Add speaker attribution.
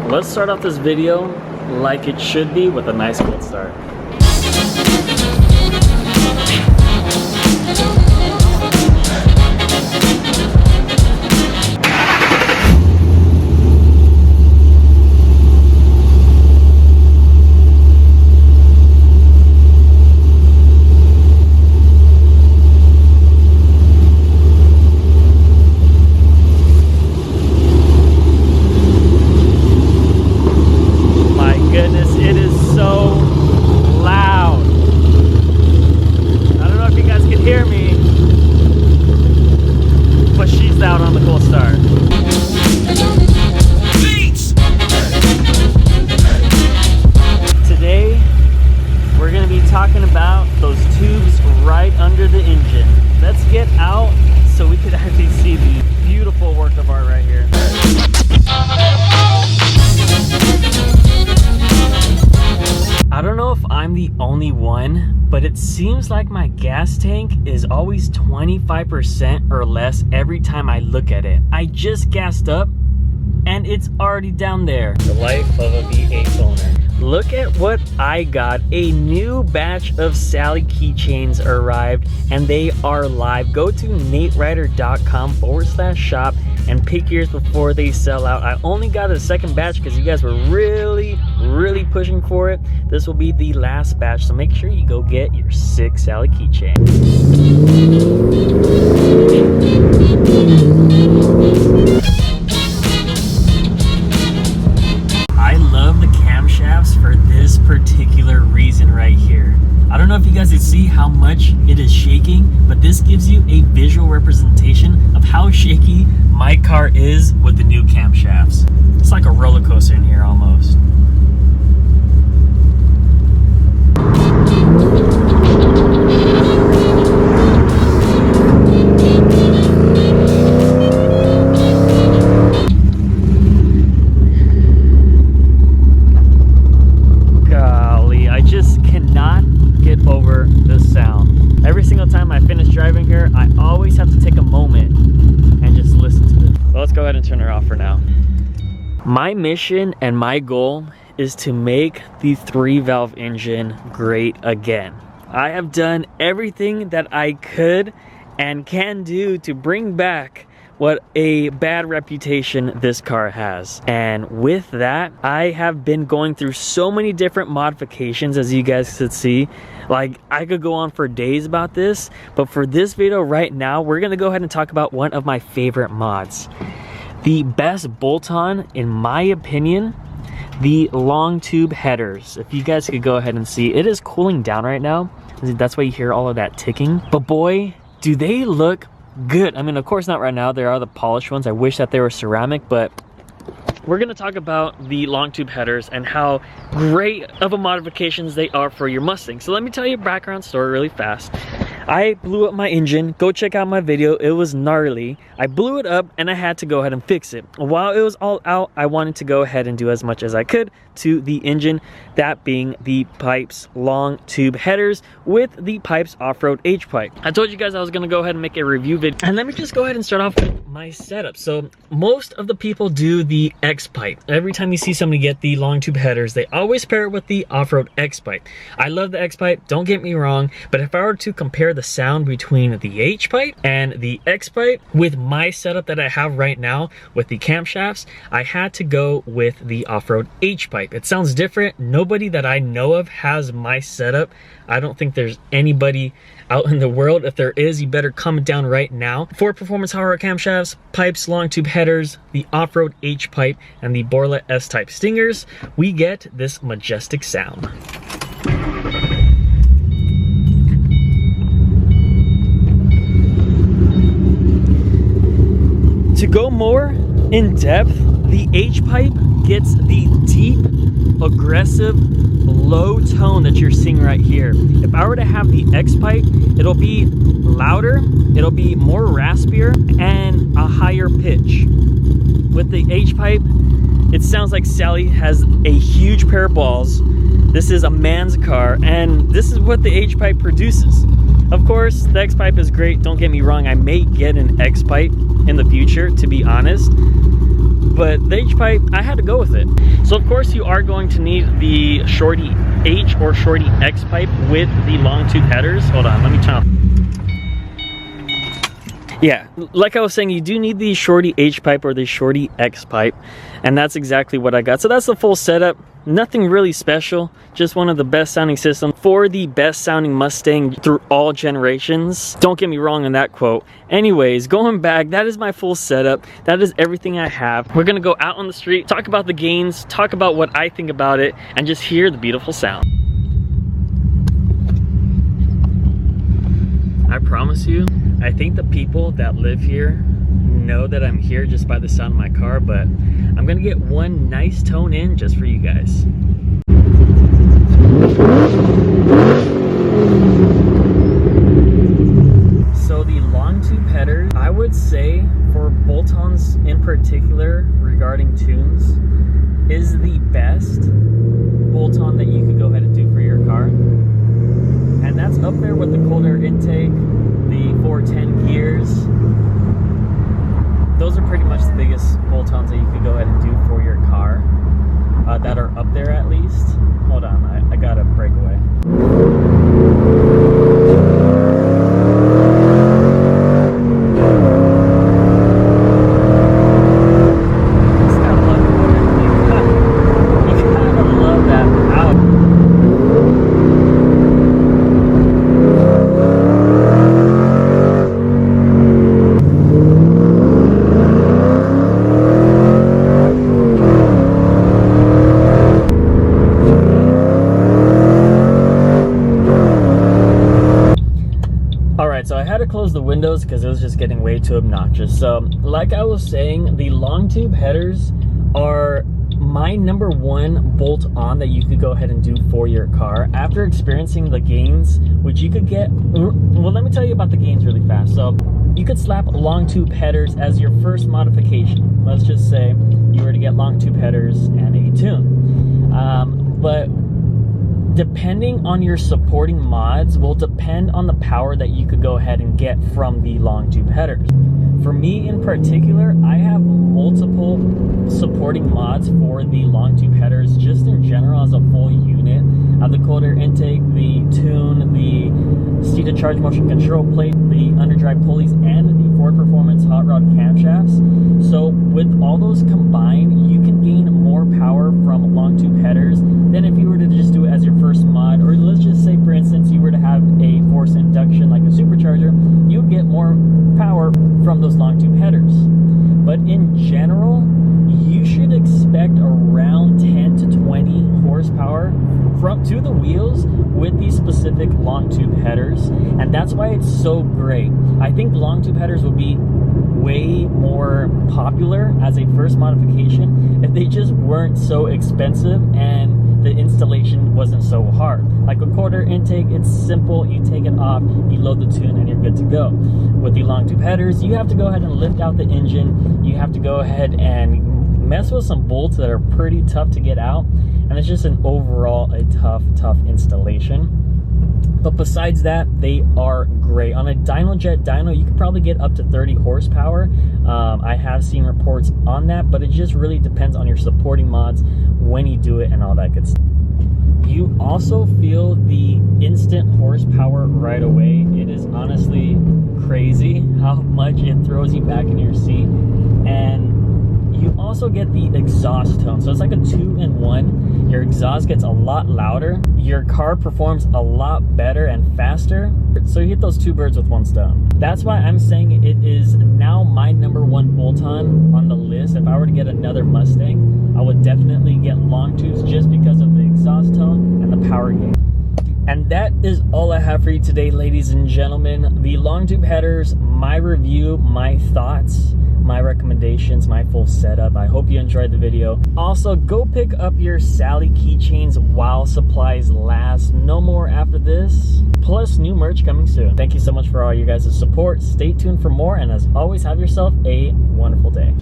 Speaker 1: Let's start off this video like it should be with a nice cold start. But it seems like my gas tank is always 25% or less every time I look at it. I just gassed up and it's already down there. The life of a V8 owner. Look at what I got. A new batch of Sally keychains arrived and they are live. Go to naterider.com/shop and pick yours before they sell out. I only got a second batch because you guys were really pushing for it. This will be the last batch, so make sure you go get your sick Sally keychain. I love the camshafts for this particular reason right here. I don't know if you guys can see how much it is shaking, but this gives you a visual representation of how shaky my car is with the new camshafts. It's like a roller coaster in here almost. Golly, I just cannot get over the sound. Every single time I finish driving here, I always have to take a moment and just listen to it. Well, let's go ahead and turn her off for now. My mission and my goal is to make the 3-valve engine great again. I have done everything that I could and can do to bring back what a bad reputation this car has. And with that, I have been going through so many different modifications, as you guys could see. Like, I could go on for days about this, but for this video right now, we're gonna go ahead and talk about one of my favorite mods. The best bolt-on, in my opinion, the long tube headers. If you guys could go ahead and see, it is cooling down right now. That's why you hear all of that ticking. But boy, do they look good. I mean, of course not right now. There are the polished ones. I wish that they were ceramic, but we're going to talk about the long tube headers and how great of a modifications they are for your Mustang. So let me tell you a background story really fast. I blew up my engine. Go check out my video. It was gnarly. I blew it up and I had to go ahead and fix it. While it was all out, I wanted to go ahead and do as much as I could to the engine, that being the Pypes long tube headers with the Pypes off-road H-pipe. I told you guys I was going to go ahead and make a review video. And let me just go ahead and start off with my setup. So most of the people do the X-pipe. Every time you see somebody get the long tube headers, they always pair it with the off-road X-pipe. I love the X-pipe, don't get me wrong, but if I were to compare the sound between the H-pipe and the X-pipe with my setup that I have right now with the camshafts, I had to go with the off-road H-pipe. It sounds different. Nobody that I know of has my setup. I don't think there's anybody out in the world. If there is, you better comment down right now. For Performance Panhard camshafts, Pypes long tube headers, the off-road H-pipe, and the Borla S-type Stingers, we get this majestic sound. To go more in depth, the H-pipe gets the deep, aggressive, low tone that you're seeing right here. If I were to have the X-pipe, it'll be louder, it'll be more raspier, and a higher pitch. With the H-pipe, it sounds like Sally has a huge pair of balls. This is a man's car, and this is what the H-pipe produces. Of course, the X-pipe is great, don't get me wrong. I may get an X-pipe in the future, to be honest. but the H-pipe, I had to go with it. So of course you are going to need the Shorty H or Shorty X-pipe with the long tube headers. Hold on, let me turn off. Yeah, like I was saying, you do need the Shorty H-pipe or the Shorty X-pipe, and that's exactly what I got. So that's the full setup. Nothing really special, just one of the best sounding systems for the best sounding Mustang through all generations. Don't get me wrong on that quote. Anyways, going back, that is my full setup. That is everything I have. We're gonna go out on the street, talk about the gains, talk about what I think about it, and just hear the beautiful sound. I promise you, I think the people that live here know that I'm here just by the sound of my car, but I'm gonna get one nice tone in just for you guys. So the long tube headers, I would say for bolt-ons in particular regarding tunes, is the best bolt-on that you could go ahead and do for your car. And that's up there with the cold air intake, the 410 gears. Those are pretty much the biggest bolt-ons that you could go ahead and do for your car, that are up there at least. Hold on, I got a breakaway. So I had to close the windows because it was just getting way too obnoxious. So like I was saying, the long tube headers are my number one bolt on that you could go ahead and do for your car after experiencing the gains, which you could get. Well, let me tell you about the gains really fast. So you could slap long tube headers as your first modification. Let's just say you were to get long tube headers and a tune, but depending on your supporting mods will depend on the power that you could go ahead and get from the long tube headers. For me in particular, I have multiple supporting mods for the long tube headers just in general as a full unit. I have the cold air intake, the tune, the Steeda charge motion control plate, the Underdrive pulleys, and the Ford Performance hot rod camshafts. So with all those combined, you can gain more power from long tube headers than if you were to just do it as your first mod. Or let's just say, for instance, you were to have a force induction like a supercharger, you would get more power from those long tube headers. But in general, you should expect around 10 to 20 horsepower to the wheels with these specific long tube headers, and that's why it's so great. I think long tube headers would be way more popular as a first modification if they just weren't so expensive and the installation wasn't so hard. Like a cold air intake, it's simple. You take it off, you load the tune, and you're good to go. With the long tube headers, you have to go ahead and lift out the engine. You have to go ahead and mess with some bolts that are pretty tough to get out, and it's just an overall a tough installation. But besides that, they are great. On a Dynojet dyno, you could probably get up to 30 horsepower. I have seen reports on that, but it just really depends on your supporting mods when you do it and all that good stuff. You also feel the instant horsepower right away. It is honestly crazy how much it throws you back in your seat. And you also get the exhaust tone. So it's like a 2-in-1. Your exhaust gets a lot louder. Your car performs a lot better and faster. So you hit those two birds with one stone. That's why I'm saying it is now my number one bolt-on on the list. If I were to get another Mustang, I would definitely get long tubes just because of the exhaust tone and the power gain. And that is all I have for you today, ladies and gentlemen. The long tube headers, my review, my thoughts, my recommendations, my full setup. I hope you enjoyed the video. Also, go pick up your Sally keychains while supplies last. No more after this. Plus new merch coming soon. Thank you so much for all you guys' support. Stay tuned for more, and as always, have yourself a wonderful day.